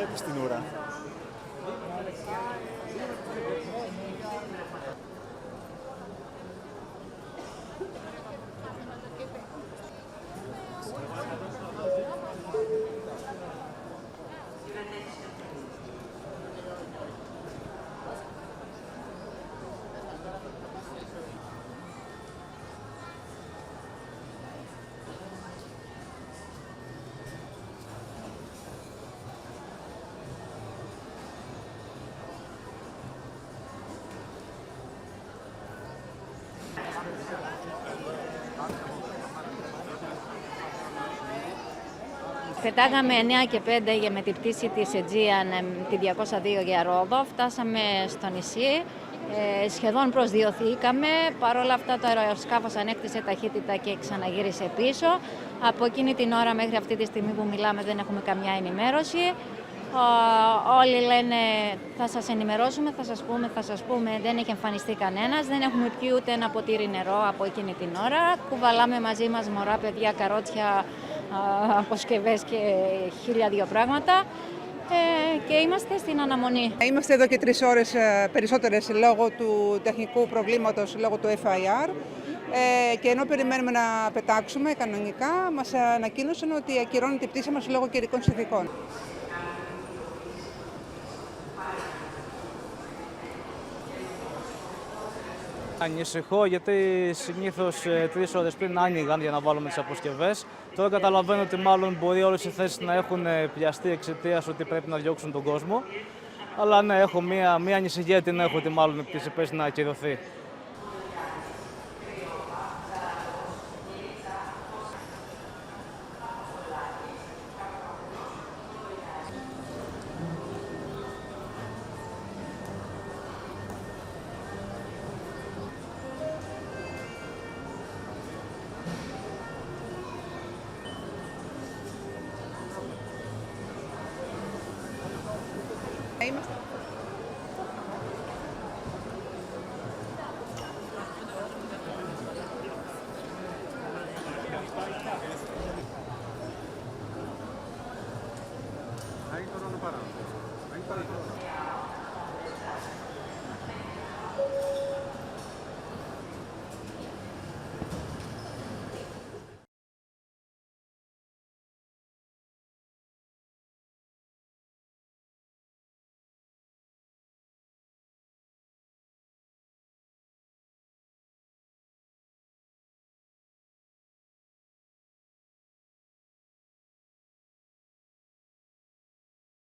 βλέπεις την ούρα? Πετάγαμε 9 και 5 με την πτήση της Aegean, τη 202 για Ρόδο. Φτάσαμε στο νησί, σχεδόν προσδιοθήκαμε. Παρ' όλα αυτά το αεροσκάφος ανέκτησε ταχύτητα και ξαναγύρισε πίσω. Από εκείνη την ώρα μέχρι αυτή τη στιγμή που μιλάμε δεν έχουμε καμιά ενημέρωση. Όλοι λένε θα σας ενημερώσουμε, θα σας πούμε, δεν έχει εμφανιστεί κανένας. Δεν έχουμε πιει ούτε ένα ποτήρι νερό από εκείνη την ώρα. Κουβαλάμε μαζί μας μωρά, παιδιά, καρότσια, αποσκευές και 1002 πράγματα και είμαστε στην αναμονή. Είμαστε εδώ και 3 ώρες περισσότερες λόγω του τεχνικού προβλήματος, λόγω του FIR και ενώ περιμένουμε να πετάξουμε κανονικά, μας ανακοίνωσαν ότι ακυρώνεται η πτήση μας λόγω καιρικών συνθηκών. Ανησυχώ γιατί συνήθως 3 ώρες πριν άνοιγαν για να βάλουμε τις αποσκευές. Τώρα καταλαβαίνω ότι μάλλον μπορεί όλες οι θέσεις να έχουν πιαστεί εξαιτίας ότι πρέπει να διώξουν τον κόσμο. Αλλά ναι, έχω μία ανησυχία την έχω ότι μάλλον η πτήση πρέπει να ακυρωθεί. Είμαστε. Ahí todo no para. Ahí para todo.